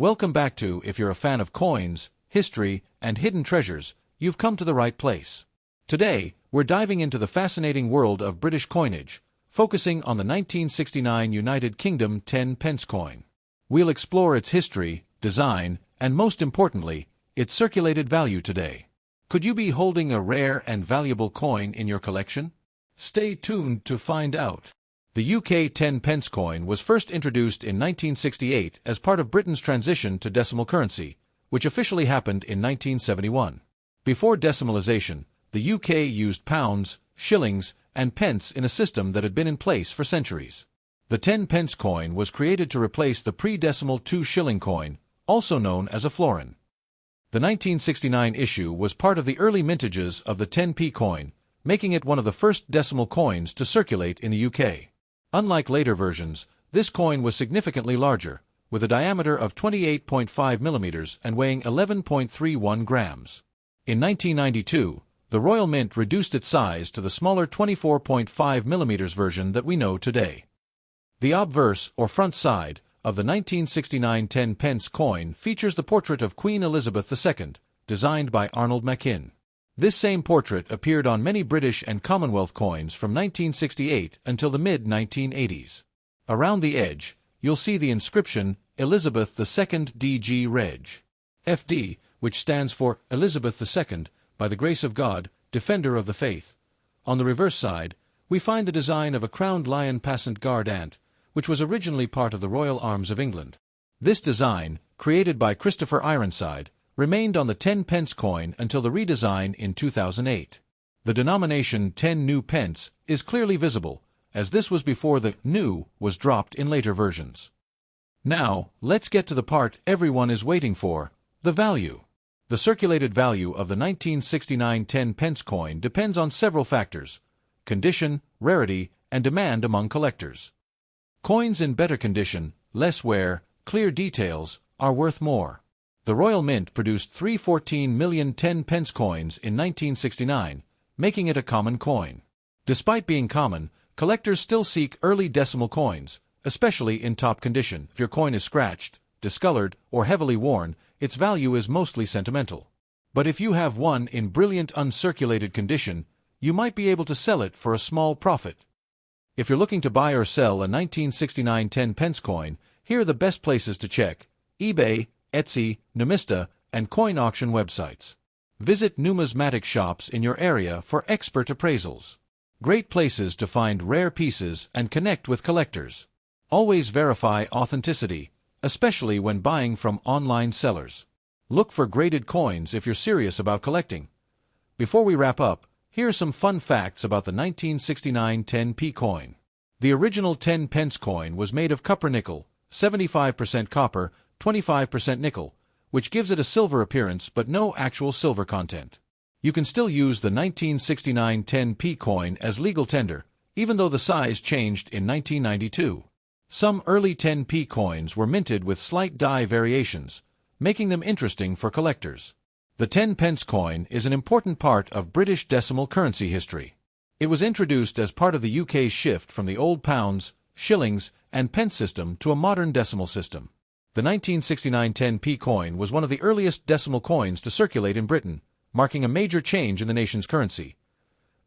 Welcome back to If you're a fan of coins, history, and hidden treasures, you've come to the right place. Today, we're diving into the fascinating world of British coinage, focusing on the 1969 United Kingdom 10 pence coin. We'll explore its history, design, and most importantly, its circulated value today. Could you be holding a rare and valuable coin in your collection? Stay tuned to find out. The UK 10 pence coin was first introduced in 1968 as part of Britain's transition to decimal currency, which officially happened in 1971. Before decimalisation, the UK used pounds, shillings, and pence in a system that had been in place for centuries. The 10 pence coin was created to replace the pre-decimal 2-shilling coin, also known as a florin. The 1969 issue was part of the early mintages of the 10p coin, making it one of the first decimal coins to circulate in the UK. Unlike later versions, this coin was significantly larger, with a diameter of 28.5 millimeters and weighing 11.31 grams. In 1992, the Royal Mint reduced its size to the smaller 24.5 millimeters version that we know today. The obverse, or front side, of the 1969 10 pence coin features the portrait of Queen Elizabeth II, designed by Arnold Machin. This same portrait appeared on many British and Commonwealth coins from 1968 until the mid-1980s. Around the edge, you'll see the inscription Elizabeth II DG Reg. FD, which stands for Elizabeth II, by the grace of God, Defender of the Faith. On the reverse side, we find the design of a crowned lion passant guard ant, which was originally part of the Royal Arms of England. This design, created by Christopher Ironside, remained on the 10 pence coin until the redesign in 2008. The denomination 10 new pence is clearly visible, as this was before the new was dropped in later versions. Now, let's get to the part everyone is waiting for, the value. The circulated value of the 1969 10 pence coin depends on several factors: condition, rarity, and demand among collectors. Coins in better condition, less wear, clear details, are worth more. The Royal Mint produced 314 million 10 pence coins in 1969, making it a common coin. Despite being common, collectors still seek early decimal coins, especially in top condition. If your coin is scratched, discolored, or heavily worn, its value is mostly sentimental. But if you have one in brilliant uncirculated condition, you might be able to sell it for a small profit. If you're looking to buy or sell a 1969 10 pence coin, here are the best places to check: eBay, Etsy, Numista, and coin auction websites. Visit numismatic shops in your area for expert appraisals. Great places to find rare pieces and connect with collectors. Always verify authenticity, especially when buying from online sellers. Look for graded coins if you're serious about collecting. Before we wrap up, here are some fun facts about the 1969 10p coin. The original 10 pence coin was made of copper-nickel, 75% copper, 25% nickel, which gives it a silver appearance but no actual silver content. You can still use the 1969 10p coin as legal tender, even though the size changed in 1992. Some early 10p coins were minted with slight die variations, making them interesting for collectors. The 10 pence coin is an important part of British decimal currency history. It was introduced as part of the UK's shift from the old pounds, shillings, and pence system to a modern decimal system. The 1969 10p coin was one of the earliest decimal coins to circulate in Britain, marking a major change in the nation's currency.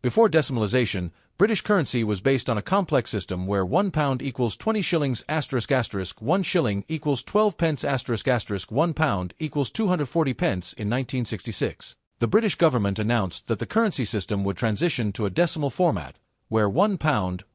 Before decimalisation, British currency was based on a complex system where 1 pound equals 20 shillings **, 1 shilling equals 12 pence **, 1 pound equals 240 pence in 1966. The British government announced that the currency system would transition to a decimal format, where 1 pound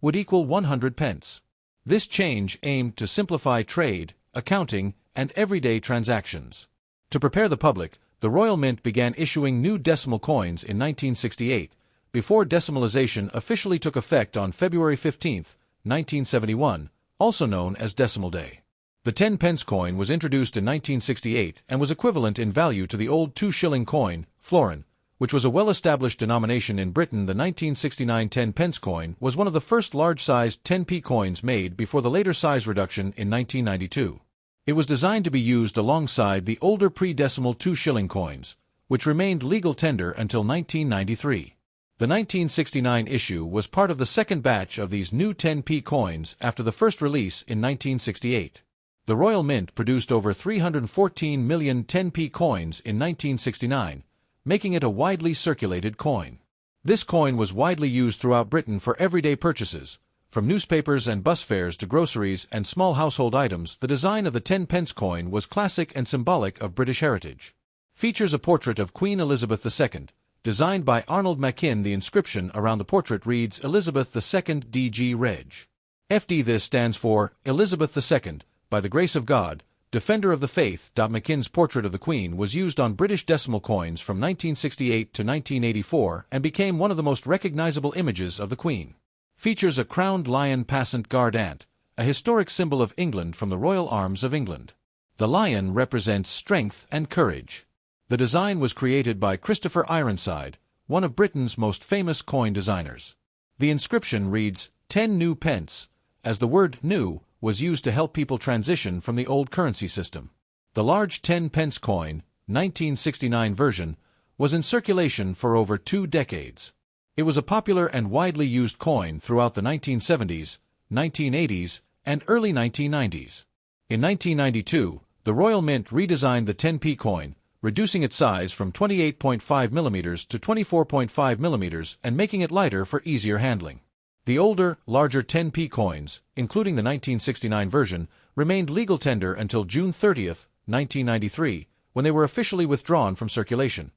would equal 100 pence. This change aimed to simplify trade, accounting, and everyday transactions. To prepare the public, the Royal Mint began issuing new decimal coins in 1968, before decimalisation officially took effect on February 15, 1971, also known as Decimal Day. The 10 pence coin was introduced in 1968 and was equivalent in value to the old 2-shilling coin, florin, which was a well-established denomination in Britain. The 1969 10 pence coin was one of the first large-sized 10p coins made before the later size reduction in 1992. It was designed to be used alongside the older pre-decimal 2-shilling coins, which remained legal tender until 1993. The 1969 issue was part of the second batch of these new 10p coins after the first release in 1968. The Royal Mint produced over 314 million 10p coins in 1969, making it a widely circulated coin. This coin was widely used throughout Britain for everyday purchases. From newspapers and bus fares to groceries and small household items, the design of the 10 pence coin was classic and symbolic of British heritage. Features a portrait of Queen Elizabeth II, designed by Arnold Machin. The inscription around the portrait reads Elizabeth II DG Reg. FD. This stands for Elizabeth II, by the grace of God, Defender of the Faith. Machin's portrait of the Queen was used on British decimal coins from 1968 to 1984 and became one of the most recognizable images of the Queen. Features a crowned lion passant guard ant, a historic symbol of England from the Royal Arms of England. The lion represents strength and courage. The design was created by Christopher Ironside, one of Britain's most famous coin designers. The inscription reads 10 new pence, as the word new was used to help people transition from the old currency system. The large 10 pence coin, 1969 version, was in circulation for over 2 decades. It was a popular and widely used coin throughout the 1970s, 1980s, and early 1990s. In 1992, the Royal Mint redesigned the 10p coin, reducing its size from 28.5 mm to 24.5 mm and making it lighter for easier handling. The older, larger 10p coins, including the 1969 version, remained legal tender until June 30, 1993, when they were officially withdrawn from circulation.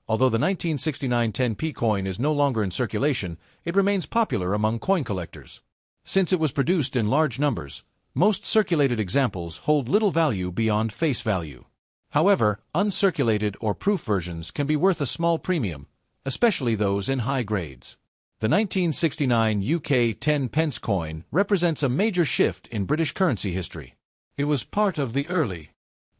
Although the 1969 10p coin is no longer in circulation, it remains popular among coin collectors. Since it was produced in large numbers, most circulated examples hold little value beyond face value. However, uncirculated or proof versions can be worth a small premium, especially those in high grades. The 1969 UK 10 pence coin represents a major shift in British currency history. It was part of the early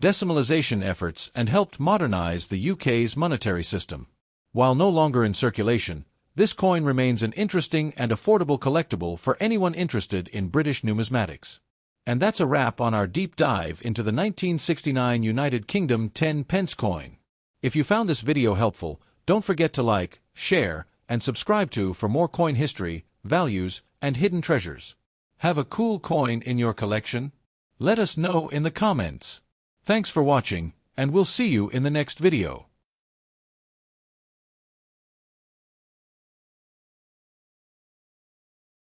decimalization efforts and helped modernize the UK's monetary system. While no longer in circulation, this coin remains an interesting and affordable collectible for anyone interested in British numismatics. And that's a wrap on our deep dive into the 1969 United Kingdom 10 pence coin. If you found this video helpful, don't forget to like, share, and subscribe for more coin history, values, and hidden treasures. Have a cool coin in your collection? Let us know in the comments. Thanks for watching, and we'll see you in the next video.